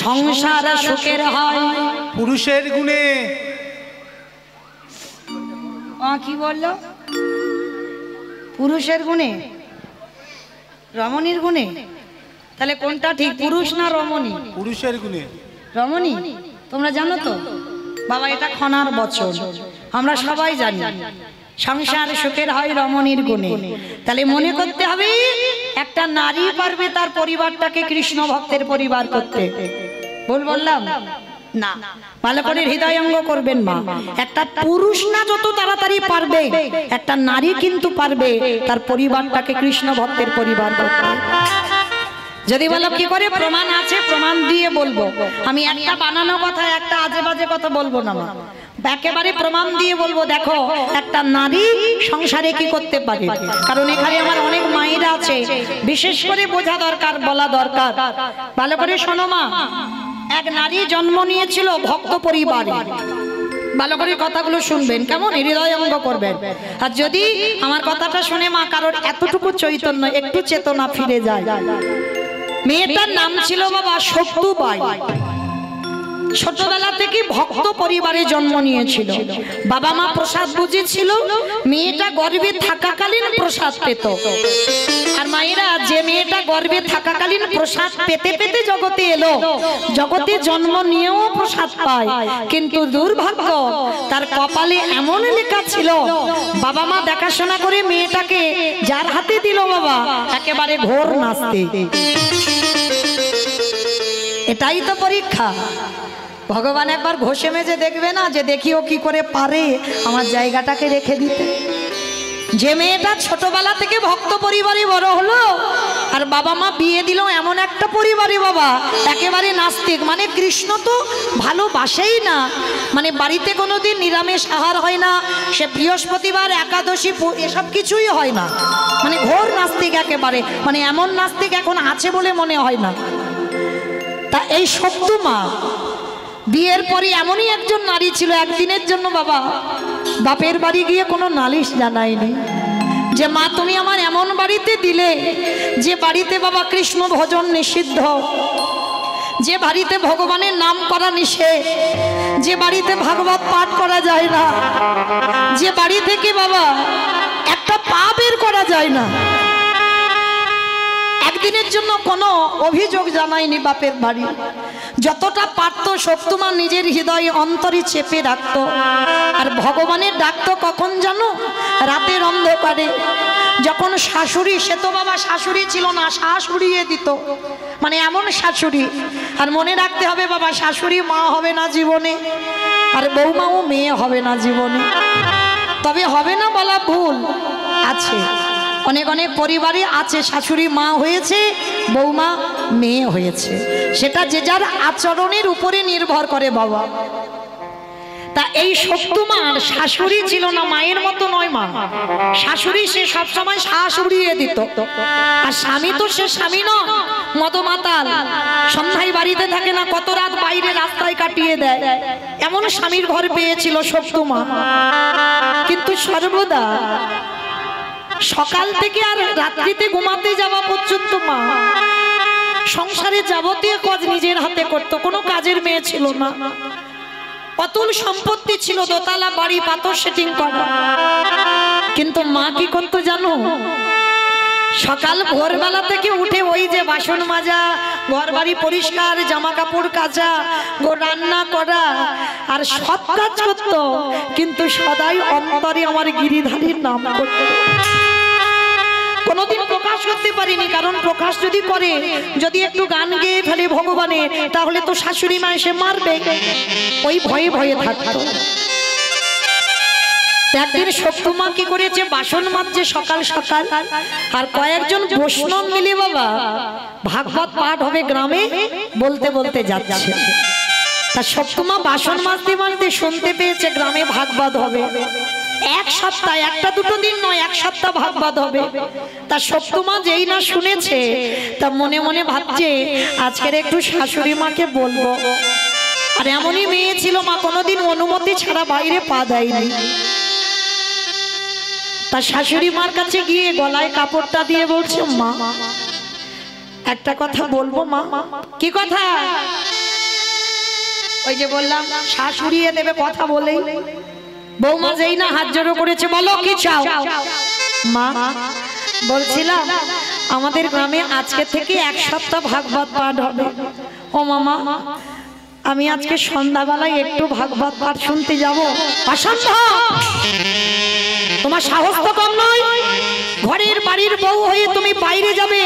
সংসার সুখের হয় পুরুষের গুণে। কি বললো? পুরুষের গুণে, রমণীর গুণে? তাহলে কোনটা ঠিক, পুরুষ না রমণী? পুরুষের গুণে। রমণী তোমরা জানো তো বাবা, এটা খনার বচন, আমরা সবাই জানি। সংসার সুখের হয় রমণীর গুণে। তাহলে মনে করতে হবে একটা নারী পারবে তার পরিবারটাকে কৃষ্ণ ভক্তের পরিবার করতে। ভুল বললাম না? ভালো করে হৃদয়ঙ্গ করবেন মা। একটা পুরুষ না যত তাড়াতাড়ি পারবে, একটা নারী কিন্তু পারবে তার পরিবারটাকে কৃষ্ণ ভক্তের পরিবার করতে। যদি বলো কি করে, প্রমাণ আছে, প্রমাণ দিয়ে বলবো। আমি একটা বানানো কথা, একটা আজে বাজে কথা বলবো না মা, একেবারে প্রমাণ দিয়ে বলবো। দেখো একটা নারী সংসারে কি করতে পারে, কারণ এখানে আমার অনেক মায়েরা আছে, বিশেষ করে বোঝা দরকার, বলা দরকার। ভালো করে শোনো মা, এক নারী জন্ম নিয়েছিল ভক্ত পরিবারে। ভালো করে কথাগুলো শুনবেন, কেমন হৃদয়ঙ্গ করবেন। আর যদি আমার কথাটা শুনে মা কারোর এতটুকু চৈতন্য, একটু চেতনা ফিরে যায়। মেয়েটার নাম ছিল বাবা সত্যবাই। ছোটবেলা থেকে ভক্ত পরিবারে জন্ম নিয়েছিল। বাবা মা প্রসাদ বুঝেছিল, মেয়েটা গর্ভে থাকাকালীন প্রসাদ পেত। আর মায়েরা, যে মেয়েটা গর্ভে থাকাকালীন প্রসাদ পেতে পেতে জগতে এলো, জগতে জন্ম নিয়েও প্রসাদ পায়, কিন্তু দুর্ভাগ্য তার কপালে এমন লেখা ছিল, বাবা মা দেখাশোনা করে মেয়েটাকে যার হাতে দিল বাবা, একেবারে ঘোর নাস্তে। এটাই তো পরীক্ষা। ভগবান একবার ঘষে মেজে দেখবে না, যে দেখিও কি করে পারে আমার জায়গাটাকে রেখে দিতে। যে মেয়েটা ছোটবেলা থেকে ভক্ত পরিবারে বড় হলো, আর বাবা মা বিয়ে দিল এমন একটা পরিবারে বাবা, একেবারে নাস্তিক, মানে কৃষ্ণ তো ভালোবাসেই না, মানে বাড়িতে কোনোদিন নিরামিষ আহার হয় না, সে বৃহস্পতিবার একাদশী এসব কিছুই হয় না, মানে ঘোর নাস্তিক একেবারে, মানে এমন নাস্তিক এখন আছে বলে মনে হয় না। তা এই সত্য মা বিয়ের পরে এমনই একজন নারী ছিল, একদিনের জন্য বাবা বাপের বাড়ি গিয়ে কোনো নালিশ জানায়নি, যে মা তুমি আমার এমন বাড়িতে দিলে যে বাড়িতে বাবা কৃষ্ণ ভজন নিষিদ্ধ, যে বাড়িতে ভগবানের নাম করা নিষেধ, যে বাড়িতে ভাগবত পাঠ করা যায় না, যে বাড়ি থেকে বাবা একটা পা বের করা যায় না। একদিনের জন্য কোনো অভিযোগ জানায়নি বাপের বাড়ি। যতটা পারত সত্যমা নিজের হৃদয়ে অন্তরে চেপে রাখত। আর ভগবানের ডাকতো কখন জানো? রাতের অন্ধকারে, যখন শাশুড়ি, সে তো বাবা শাশুড়ি ছিল না, শাশুড়িয়ে দিত, মানে এমন শাশুড়ি। আর মনে রাখতে হবে বাবা, শাশুড়ি মা হবে না জীবনে, আর বৌমাও মেয়ে হবে না জীবনে। তবে হবে না বলা ভুল, আছে অনেক অনেক পরিবারে আছে শাশুড়ি মা হয়েছে, বৌমা মেয়ে হয়েছে, সেটা যে যার আচরণের উপরে নির্ভর করে বাবা। তা এই সত্যমার শাশুড়ি ছিল না, মায়ের মতো নয় মা। শাশুড়ি সে সবসময় শাশুড়িয়ে দিত, আর স্বামী তো সে স্বামী নয়, মদমাতাল, সন্ধ্যায় বাড়িতে থাকে না, কত রাত বাইরে রাস্তায় কাটিয়ে দেয়, এমন স্বামীর ঘর পেয়েছিল সত্যমা। কিন্তু সর্বদা সকাল থেকে আর রাত্রিতে ঘুমাতে যাওয়া পর্যন্ত মা সংসারে যাবতীয় কাজ নিজের হাতে করত, কোনো কাজের মেয়ে ছিল না। অতুল সম্পত্তি ছিল, দোতলা বাড়ি, পাথর সেটিং করা। কিন্তু মা কি করতো জানো? সকাল ভোরবেলা থেকে উঠে ওই যে বাসন মাজা, ঘর বাড়ি পরিষ্কার, জামা কাপড় কাচা, রান্না করা, আর সব কাজ করতো, কিন্তু সদাই অন্তরে আমার গিরিধারীর নাম করতো। কোনোদিন প্রকাশ করতে পারিনি, কারণ প্রকাশ যদি করে, যদি একটু গান গেয়ে ফেলে ভগবানের, তাহলে তো শাশুড়ি মা এসে মারবে, ওই ভয়ে ভয়ে থাকতো। একদিন সত্যমা কি করেছে, বাসন মাজছে সকাল সকাল, আর কয়েকজন বৈষ্ণব মিলে বাবা ভাগবত পাঠ হবে গ্রামে, বলতে বলতে যাচ্ছে। তা সত্যমা বাসন মাজতে মাজতে শুনতে পেয়েছে গ্রামে ভাগবত হবে। এক সপ্তাহ, একটা দুটো দিন নয়, এক সপ্তাহ ভাগবত হবে। তা সত্যমা যেই না শুনেছে, তা মনে মনে ভাবছে আজকের একটু শাশুড়ি মাকে বলবো। আর এমনই মেয়ে ছিল মা, কোনোদিন অনুমতি ছাড়া বাইরে পা দেয়নি। তার শাশুড়ি মার কাছে গিয়ে গলায় কাপড়টা দিয়ে বলছে, মা একটা কথা বলবো মা। কি কথা? ওই যে বললাম শাশুড়িয়ে দেবে কথা বলেই। বৌমা যেই না হাত জড়ো করেছে, বলো কি চাও? মা বলছিলাম আমাদের গ্রামে আজকে থেকে 1 সপ্তাহ ভাগবত পাঠ হবে। ও মামা, আমি আজকে সন্ধ্যাবেলায় একটু ভাগবত পাঠ শুনতে যাব। অসম্ভব, তোমার সাহস তো কম নয়। ঘরের বাড়ির বউ হয়ে তুমি বাইরে যাবে,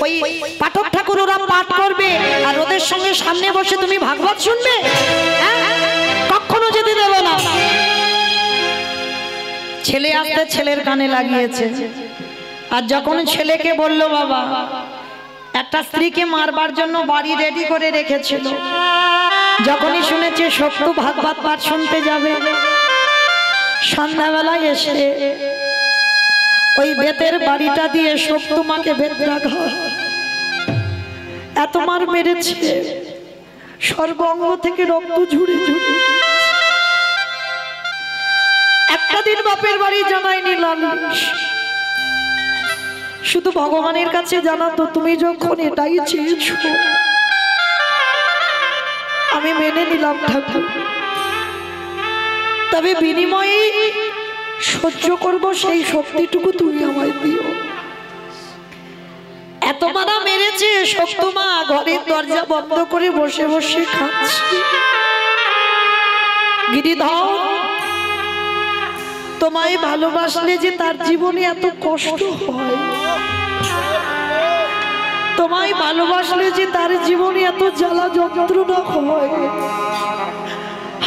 ওই পাঠক ঠাকুর ওরা পাঠ করবে আর ওদের সঙ্গে সামনে বসে তুমি ভাগবত শুনবে? কখনো যেতে দেব না। ছেলে আসতে ছেলের কানে লাগিয়েছে, আর যখন ছেলেকে বলল বাবা একটা স্ত্রীকে মারবার জন্য বাড়ি রেডি করে রেখেছিল, যখনই শুনেছে সত্য ভাগবত পাঠ শুনতে যাবে, সন্ধ্যাবেলায় এসে ওই বেতের বাড়িটা দিয়ে সত্য মাকে বেতরা ঘর এত মার মেরেছে, সর্বাঙ্গ থেকে রক্ত ঝুড়ে ঝুড়ে। একটা দিন বাপের বাড়ি জানায়নি লালিশ, শুধু ভগবানের কাছে জানাতো তুমি যখন এটাই চেয়েছো আমি মেনে নিলাম ঠাকুর, তবে বিনিময়ে সহ্য করব সেই শক্তিটুকু তুমি আমায় দিও। এত মারা মেরেছে সত্যমা ঘরের দরজা বন্ধ করে বসে বসে খাচ্ছে। গিরিধর, তোমায় ভালোবাসলে যে তার জীবনে এত কষ্ট হয়, তোমায় ভালোবাসলে যে তার জীবনে এত জ্বালা যন্ত্রণা হয়,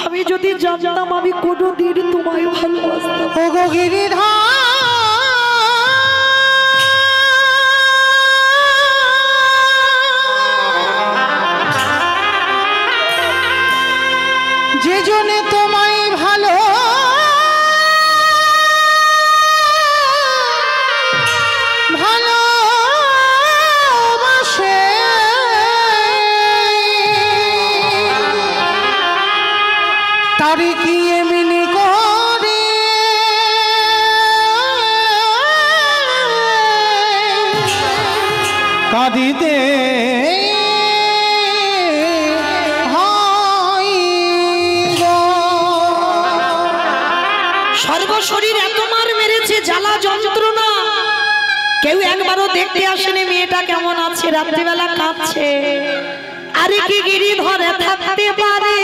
আমি যদি জানতাম আমি কোনোদিন তোমায় ভালোবাসতাম। ওগো গিরিধর, যে জন্যে তোমায় ভালো ভালোবাসে, তারে কি এমনি করে কাঁদিতে সর্বশরীর এত মার মেরেছে, জ্বালা যন্ত্রণা, কেউ একবারও দেখতে আসেনি মেয়েটা কেমন আছে, রাত্রিবেলা কাঁদছে। আরে কি গিরিধরে থাকতে পারে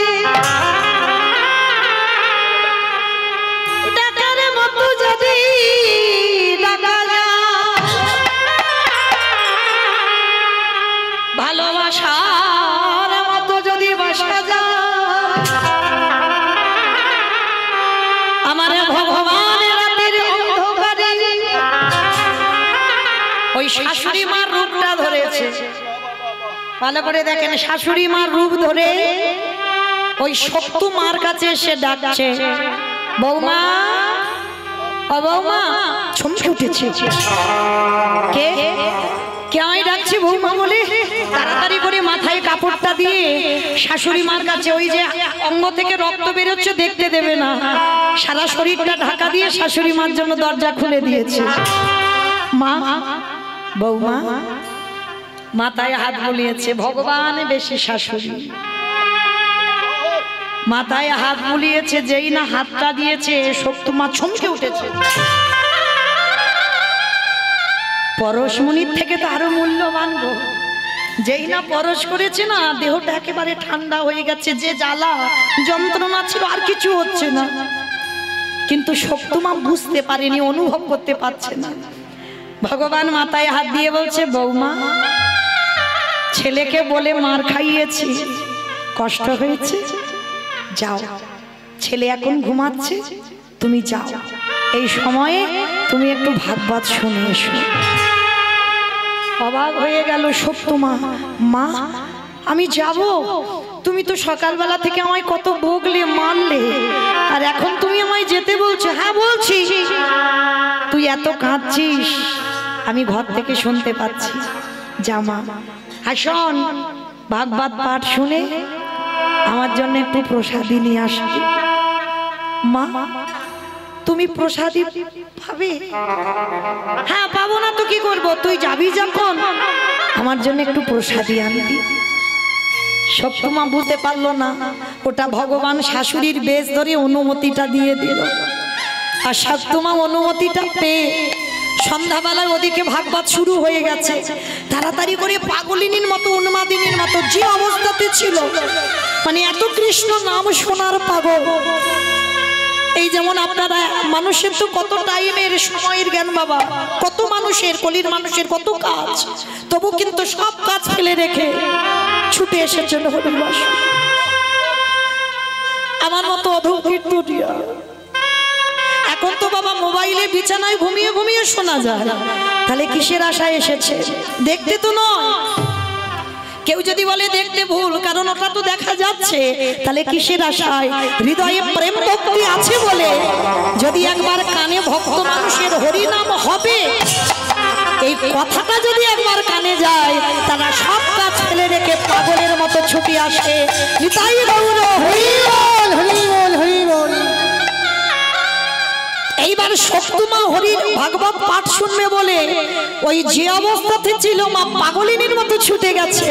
ডাকার মতো যদি ডাকা যায়, ভালোবাসার মতো যদি বাসা যায়, আমার ভগবানের রাতের অন্ধকারে ওই শাশুড়ি মার রূপটা ধরেছে। ভালো করে দেখেন, শাশুড়ি মার রূপ ধরে ওই শক্ত মার কাছে এসে ডাকছে, বৌমা ও বৌমা। চমকে উঠেছে, কে কে আমায় ডাকছে বৌমা বলে তাড়াতাড়ি করে মাথায় কাপড়টা দিয়ে শাশুড়ি মার কাছে, ওই যে অঙ্গ থেকে রক্ত বেরোচ্ছে দেখতে দেবে না, সারা শরীরটা ঢাকা দিয়ে শাশুড়ি মার জন্য দরজা খুলে দিয়েছে। মা, বৌমা মাথায় হাত বুলিয়েছে, ভগবান বেশি শাশুড়ি মাথায় হাত বুলিয়েছে, যেই না হাতটা দিয়েছে সত্যমা চমকে উঠেছে। পরশমণির থেকে তো আরো মূল্যবান গো, যেই না পরশ করেছে না দেহটা একেবারে ঠান্ডা হয়ে গেছে, যে জ্বালা যন্ত্রণা ছিল আর কিছু হচ্ছে না। কিন্তু সত্যমা বুঝতে পারেনি, অনুভব করতে পারছে না। ভগবান মাথায় হাত দিয়ে বলছে, বৌমা ছেলেকে বলে মার খাইয়েছি, কষ্ট হয়েছে, যাও, ছেলে এখন ঘুমাচ্ছে, তুমি যাও, এই সময়ে তুমি একটু ভাগবত শুনে এসো। অবাক হয়ে গেল সত্যমা, মা আমি যাব? তুমি তো সকালবেলা থেকে আমায় কত বকলে মারলে, আর এখন তুমি আমায় যেতে বলছো? হ্যাঁ বলছি। তুই এত কাঁদছিস আমি ঘর থেকে শুনতে পাচ্ছি, যা মা। আর শোন, ভাগবত পাঠ শুনে আমার জন্য একটু প্রসাদী নিয়ে আসবি। মা তুমি প্রসাদী পাবে? হ্যাঁ পাবো না তো কি করব, তুই যাবি যখন আমার জন্য একটু প্রসাদী আনবি। সপ্তমা বুঝতে পারলো না, ওটা ভগবান শাশুড়ির বেশ ধরে অনুমতিটা দিয়ে দিল। আর সপ্তমা অনুমতিটা পেয়ে সন্ধ্যাবেলায় ওদিকে ভাগবত শুরু হয়ে গেছে। তাড়াতাড়ি করে পাগলিনীর মতো উন্মাদিনীর মতো যে অবস্থাতে ছিল, মানে এত কৃষ্ণ নাম শোনার পাগল। এই যেমন আপনারা মানুষের তো কত টাইমের সময়ের জ্ঞান বাবা, কত মানুষের কলির মানুষের কত কাজ, তবু কিন্তু সব কাজ ফেলে রেখে ছুটে এসেছেন হরিবাস। আমার মতো অধকীর্তনিয়া এখন তো বাবা মোবাইলে বিছানায় ঘুমিয়ে ঘুমিয়ে শোনা যায়। তাহলে কিসের আশায় এসেছে? দেখতে তো নয়। কেউ যদি বলে দেখতে ভুল, কারণ ওটা তো দেখা যাচ্ছে। তাহলে কিসের আশায়? হৃদয়ে প্রেম ভক্তি আছে বলে যদি একবার কানে ভক্ত মানুষের হরি নাম হবে, এই কথাটা যদি একবার কানে যায়, তারা সব কাজ ফেলে রেখে পাগলের মতো ছুটে আসে। নিতাই গৌর হরি বল, হরি বল, হরি বল। এইবার সপ্তমা হরির ভাগবত পাঠ শুনবে বলে ওই যে অবস্থাতে ছিল মা পাগলিনীর মতো ছুটে গেছে।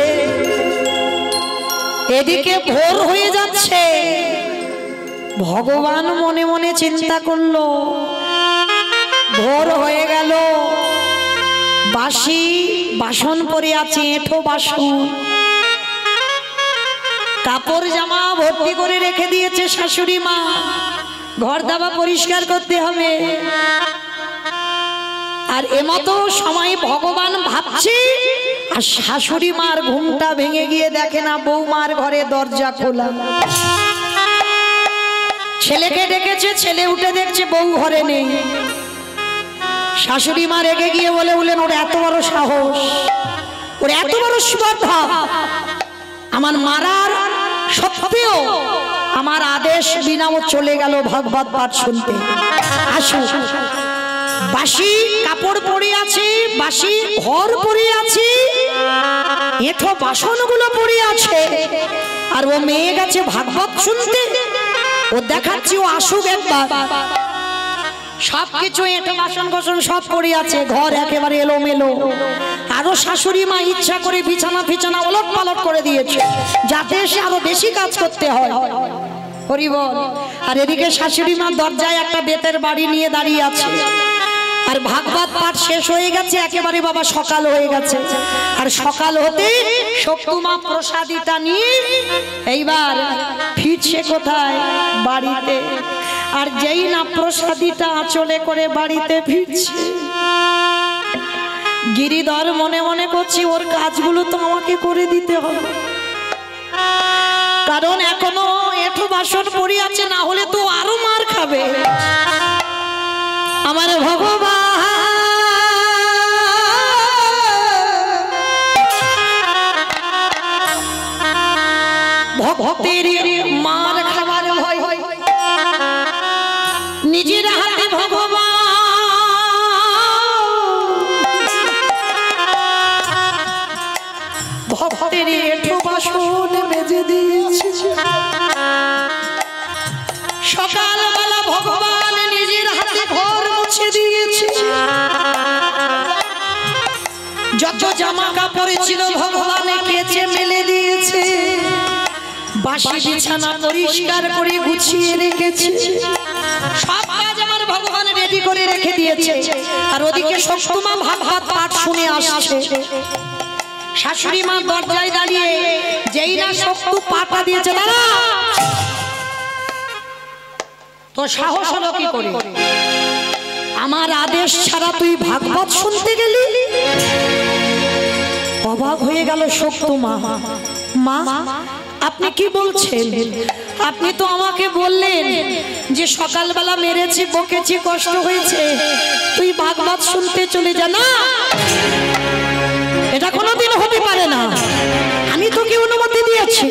এদিকে ভোর হয়ে যাচ্ছে। ভগবান মনে মনে চিন্তা করলো, ভোর হয়ে গেল, বাসি বাসন পরে আছে, এঁঠো বাসন, কাপড় জামা ভর্তি করে রেখে দিয়েছে শাশুড়ি মা। ঘর দাবা পরিষ্কার করতে হবে। আর এমতো সময় ভগবান ভাবছে, আর শাশুড়ি মার ঘুমটা ভেঙে গিয়ে দেখে না বৌমার ঘরে দরজা খোলা। ছেলেকে ডেকেছে, ছেলে উঠে দেখছে বউ ঘরে নেই। শাশুড়ি মা রেগে গিয়ে বললেন, ওর এত বড় সাহস, ওর এত বড় স্পর্ধা, আমার মারার সত্ত্বেও আমার আদেশ বিনা ও চলে গেল ভাগবত পাঠ শুনতে। আসো, বাসি কাপড় পরে আছে, বাসি ঘর পরে আছে, এঁঠো বাসনগুলো পরে আছে, আর ও মেয়ে গেছে ভাগবত শুনতে। ও দেখাচ্ছি ও আসুক একবার। সবকিছু এঁঠো বাসন কোসন সব পড়ে আছে, ঘর একেবারে এলোমেলো। আরো শাশুড়ি মা ইচ্ছা করে বিছানা ফিছানা ওলট পালট করে দিয়েছে, যাতে সে আরো বেশি কাজ করতে হয়। হরি বল। আর এদিকে শাশুড়ি মা দরজায় একটা বেতের বাড়ি নিয়ে দাঁড়িয়ে আছে। আর ভাগবত পাঠ শেষ হয়ে গেছে, একেবারে বাবা সকাল হয়ে গেছে। আর সকাল হতে সপ্তমা প্রসাদীটা নিয়ে এইবার ফিরছে কোথায়? বাড়িতে। আর যেই না প্রসাদীটা আঁচলে করে বাড়িতে ফিরছে, গিরিধর মনে মনে করছি ওর কাজগুলো তো আমাকে করে দিতে হবে, কারণ এখনো এঁঠো বাসন পড়ে আছে, না হলে তো আরো মার খাবে। আমার ভগবান ভক্তের মার খাবার ভয়, নিজের হাতে ভগবান ভক্তের এঁঠো বাসন মেজে দিয়েছে। সকালবেলা ভগবান নিজের হাতে ঘর মুছে দিয়েছে। যত জামা কাপড় ছিল ভগবান কেচে মেলে দিয়েছে। বাসি বিছানা পরিষ্কার করে গুছিয়ে রেখেছে। সব কাজ আমার ভগবান রেডি করে রেখে দিয়েছে। আর ওদিকে সপ্তমা ভাগবত পাঠ শুনে আসছে। শাশুড়ি মা দরজায় দাঁড়িয়ে যেই না সপ্তু পাটা দিয়েছে, দাঁড়া, তো সাহস হলো কি করে? আমার আদেশ ছাড়া তুই ভাগবত শুনতে গেলি? অবাক হয়ে গেল সপ্তমা। মা, আপনি কি বলছেন? আপনি তো আমাকে বললেন যে সকালবেলা মেরেছি, বকেছি, কষ্ট হয়েছে, তুই ভাগবত শুনতে চলে যা। না, এটা কোনোদিন হতে পারে না। আমি তোকে অনুমতি দিয়েছি।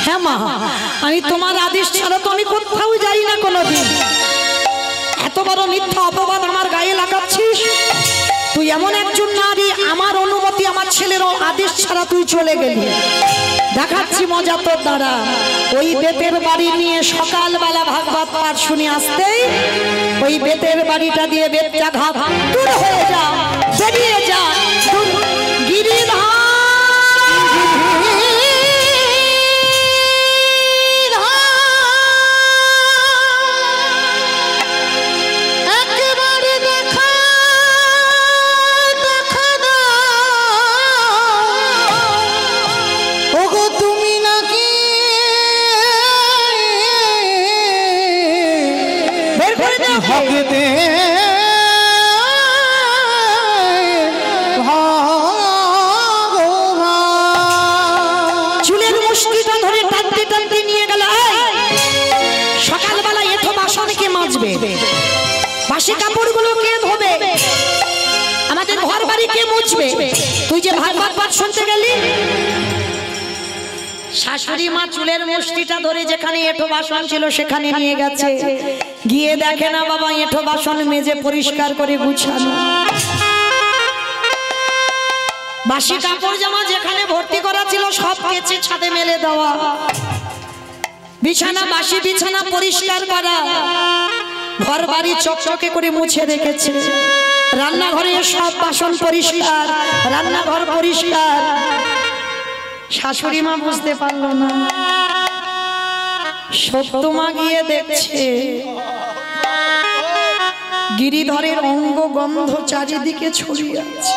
হ্যাঁ মা, আমি তোমার আদেশ ছাড়া তো আমি কোথাও যাই না কোনোদিন। এত বড় মিথ্যা অপবাদ আমার গায়ে লাগাচ্ছিস? তুই এমন একজন নারী, আমার অনুমতি, আমার ছেলের আদেশ ছাড়া তুই চলে গেলি। দেখাচ্ছি মজা তোর দ্বারা। ওই বেতের বাড়ি নিয়ে সকালবেলা ভাগবত পাঠ শুনে আসতেই ওই বেতের বাড়িটা দিয়ে বেতটা ঘা দূর হয়ে যা, বেরিয়ে যা গিরিধার। চুলের মুষ্টিটা ধরে টানতে টানতে নিয়ে গেল। সকালবেলা এঠো বাসন কে মাজবে? বাসি কাপড়গুলো কে ধোবে? আমাদের ঘর বাড়ি কে মুছবে? তুই যে ভাগবত পাঠ শুনতে গেলি, শাশুড়ি মা চুলের মুষ্টিটা ধরে যেখানে এঠো বাসন ছিল সেখানে নিয়ে গেছে। গিয়ে দেখে না বাবা এঠো বাসন মেজে পরিষ্কার করে গুছানো, বাসি কাপড় জামা যেখানে ভর্তি করা ছিল সব কেচে ছাদে মেলে দেওয়া, বিছানা বাসি বিছানা পরিষ্কার করা, ঘর বাড়ি চকচকে করে মুছে রেখেছে। রান্নাঘরে সব বাসন পরিষ্কার, রান্নাঘর পরিষ্কার। শাশুড়ি মা বুঝতে পারলো না। সত্যমা গিয়ে দেখছে গিরিধরের অঙ্গ গন্ধ চারিদিকে ছড়িয়ে আছে।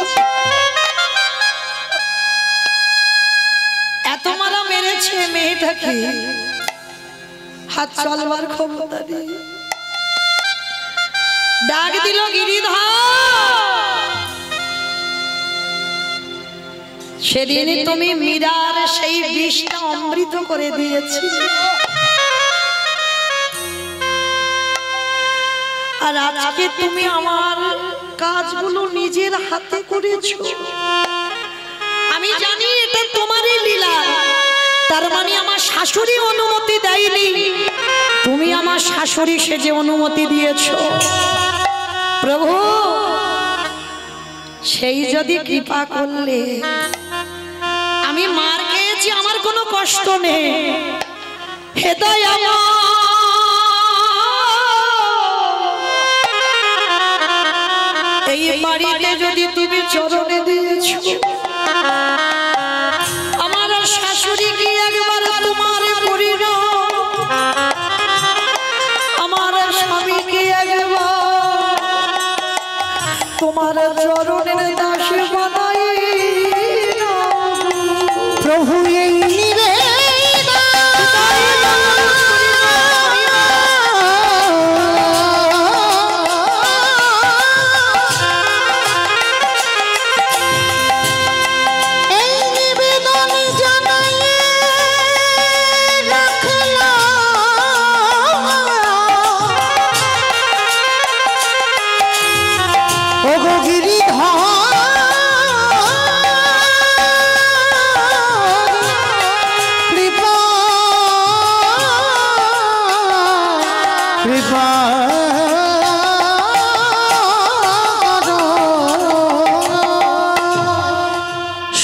এত মারা মেরেছে মেয়েটাকে, হাত চলবার ক্ষমতা নেই। ডাক দিল গিরিধর। সেদিনই তুমি মীরার সেই বিষটা অমৃত করে দিয়েছি, আর আজকে তুমি আমার কাজগুলো নিজের হাতে করেছো। আমি জানি এটা তোমারই লীলা, তার মানে আমার শাশুড়ি অনুমতি দেয়নি, তুমি আমার শাশুড়ি সেজে অনুমতি দিয়েছো। প্রভু সেই যদি কৃপা করলে, আমি মার খেয়েছি আমার কোনো কষ্ট নেই, হেদায় এই বাড়িতে যদি তুমি চরণে দিয়েছো, আমার শাশুড়ি কি একবার তোমার করিল, আমার স্বামী কি একবার তোমার চরণের দাস বানাই। প্রভু এই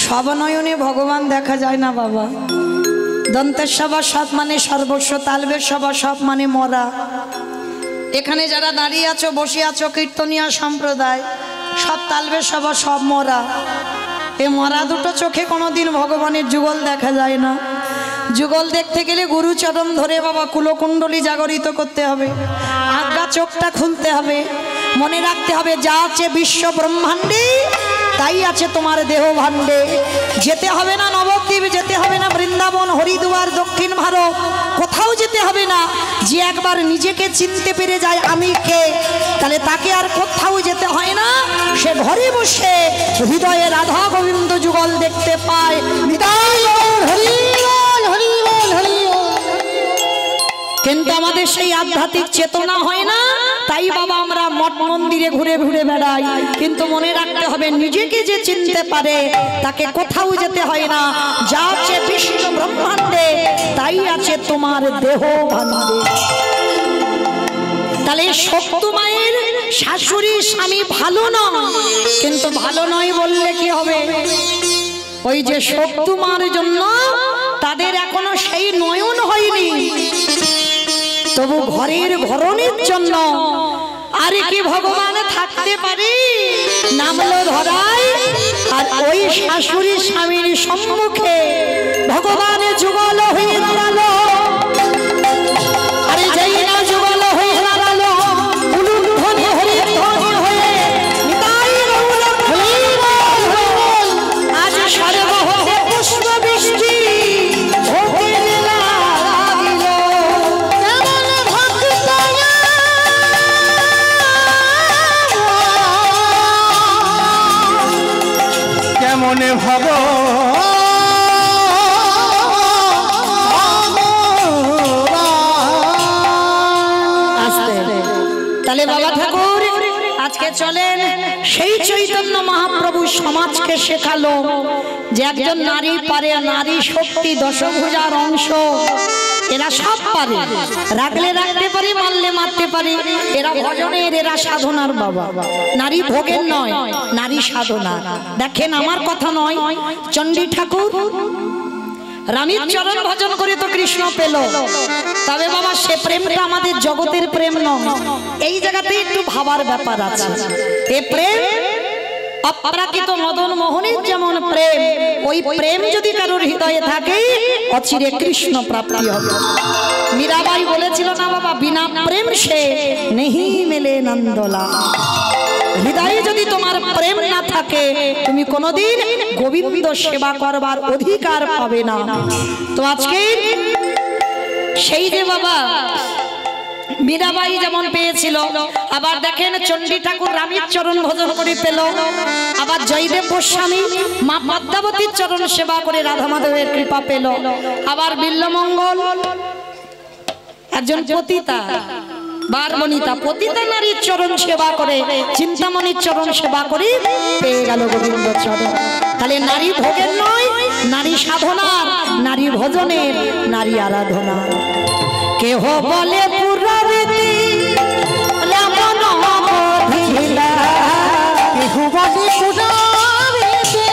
সবনয়নে ভগবান দেখা যায় না বাবা। দন্তের সভা সব মানে সর্বস্ব, তালবের সভা সব মানে মরা। এখানে যারা দাঁড়িয়ে আছো বসে আছো কীর্তনিয়া সম্প্রদায়, সব তালবের সভা সব মরা। এ মরা দুটো চোখে কোনোদিন ভগবানের যুগল দেখা যায় না। যুগল দেখতে গেলে গুরুচরণ ধরে বাবা কুলকুণ্ডলী জাগরিত করতে হবে, আজ্ঞা চোখটা খুলতে হবে, মনে রাখতে হবে যা আছে বিশ্ব ব্রহ্মাণ্ডে তাই আছে তোমার দেহ ভাণ্ডে। যেতে হবে না নবদ্বীপ, যেতে হবে না বৃন্দাবন, হরিদ্বার, দক্ষিণ ভারত, কোথাও যেতে হবে না। যে একবার নিজেকে চিনতে পেরে যায় আমি কে, তাহলে তাকে আর কোথাও যেতে হয় না, সে ঘরে বসে হৃদয়ে রাধা গোবিন্দ যুগল দেখতে পায়। কিন্তু আমাদের সেই আধ্যাত্মিক চেতনা হয় না, তাই বাবা আমরা মঠ মন্দিরে ঘুরে ঘুরে বেড়াই। কিন্তু মনে রাখতে হবে নিজেকে যে চিনতে পারে তাকে কোথাও যেতে হয় না। যা আছে বিশ্ব ব্রহ্মাণ্ডে তাই আছে তোমার দেহ ভাণ্ডে। তাহলে শক্তি মায়ের শাশুড়ি স্বামী ভালো নয়, কিন্তু ভালো নয় বললে কি হবে? ওই যে শক্তি মার জন্য তাদের এখনো সেই নয়ন হয়নি, তবু ঘরের ঘরণের জন্য আরে কি ভগবান থাকতে পারে? নামলো ধরাই আর ওই শাশুড়ি স্বামীর সম্মুখে ভগবান যুগল হয়ে দাঁড়ালো। আরে যেই না যুগল হয়ে দাঁড়ালো, উলুধ্বনি হরিধ্বনি হয়ে নিতাই গৌর আজ সর্বহতে পুষ্প বৃষ্টি হতে লাগিল। কেমন ভব তাহলে বাবা ঠাকুর আজকে চলেন সেই চৈতন্য মহাপ্রভু সমাজকে শেখালো যে একজন নারী পারে, নারী শক্তি দশভুজার অংশ, এরা সব পারে, রাখলে রাখতে পারে, মারলে মারতে পারে, এরা ভজনের, এরা সাধনার বাবা, নারী ভোগের নয়, নারী সাধনা। দেখেন আমার কথা নয়, চণ্ডী ঠাকুর রানীর চরণ ভজন করে তো কৃষ্ণ পেল, তবে বাবা সে প্রেমটা আমাদের জগতের প্রেম নয়। এই জায়গাতে একটু ভাবার ব্যাপার আছে। এ প্রেম অপ্রাকৃত মদন মোহনের যেমন প্রেম, ওই প্রেম যদি কারোর হৃদয়ে থাকে অচিরে কৃষ্ণ প্রাপ্তি হবে। মীরাবাই বলেছিল না বাবা, বিনা প্রেম সে নেহি মেলে নন্দলা। হৃদয়ে যদি তোমার প্রেম না থাকে তুমি কোনোদিন গোবিন্দ সেবা করবার অধিকার পাবে না। তো আজকে সেই যে বাবা মীরাবাই যেমন পেয়েছিল, আবার দেখেন চণ্ডী ঠাকুর রানীর চরণ ভজন করে পেল, আবার জয়দেব গোস্বামী মা পদ্মাবতীর চরণ সেবা করে রাধা মাধবের কৃপা পেল, আবার বিল্লমঙ্গল একজন পতিতা বারবনিতা পতিতা নারীর চরণ সেবা করে, চিন্তামণির চরণ সেবা করে পেয়ে গেল গোবিন্দ চরণ। তাহলে নারী ভোগের নয়, নারী সাধনার, নারী ভজনের, নারী আরাধনা। কেহ বলে পুরারীতি রামন মহিলা, কেহ বলে পুরারীতি।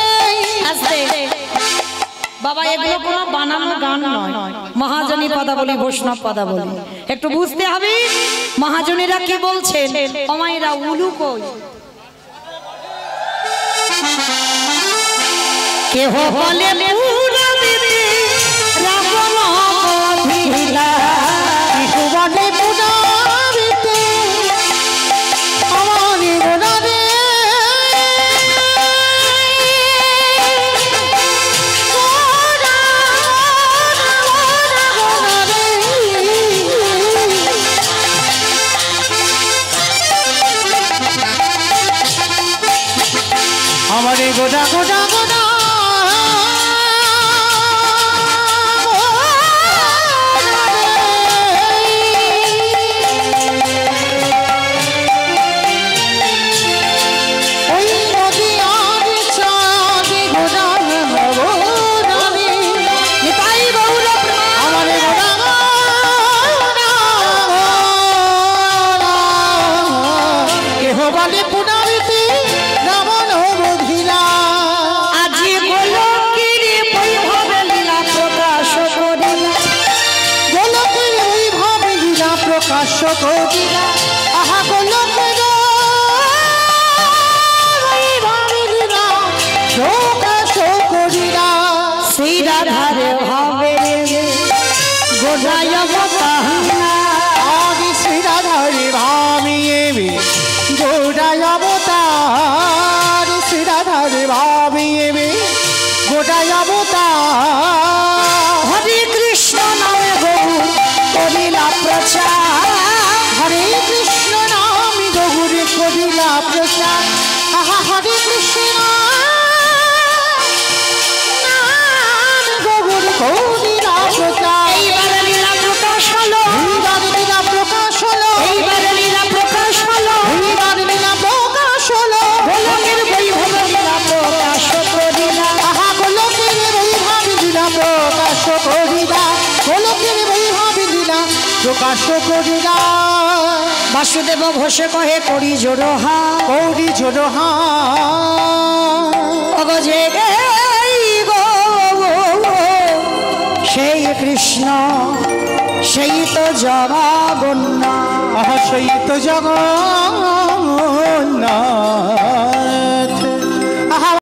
বাবা এগুলো কোনো বানানো গান নয়, মহাজনী পদাবলী, বৈষ্ণব পদাবলী, একটু বুঝতে হবে মহাজনীরা কি বলছেন। অমাইরা উলু কই, কেহ বলে পুরারীতি রামন মহিলা, কেহ বলে পুরারীতি আমার গোড়ারে। আমারে গোদা গোদা গোদা ওই নদী আর চাঁদি গোদা গোদারে নিতাই গৌর আমারে গোদা কেহ বলে পুনারিতে রামন মহিলা। আজি গোলকের বৈভবে লীলা প্রকাশ করিলা, গোলকের বৈভবে লীলা প্রকাশ করিলা, আহা গোলকের বৈভবে লীলা প্রকাশ করিলা। সেই রাধার ভাবে গোদায় অবতারা, আদি শ্রী রাধারে ভাবিয়ে গোড়ায় অবতার, শ্রী রাধারে ভাবিয়ে গোড়ায় অবতার। হরে কৃষ্ণ নামে গৌর করিলা প্রচার, হরে কৃষ্ণ নামে গৌরে করিলা প্রচার, আহা হরে কৃষ্ণ নাম গৌর করিলা প্রচার। এইবারে লীলা প্রকাশ হলো, এইবারে লীলা প্রকাশ হলো, এইবারে লীলা প্রকাশ হলো, এইবারে লীলা প্রকাশ হলো। গোলকের বৈভবে লীলা প্রকাশ করিলা, আহা গোলকের বৈভবে লীলা প্রকাশ করিলা, গোলকের বৈভবে লীলা প্রকাশ করিলা। বাসুদেব ঘোষে কহে করি জোড়হা, কৌরি জোড়হা অগজে গো সেই কৃষ্ণ কৃষ্ণ সেই তো জগন্নাথ। সেই তো জগন্নাথ।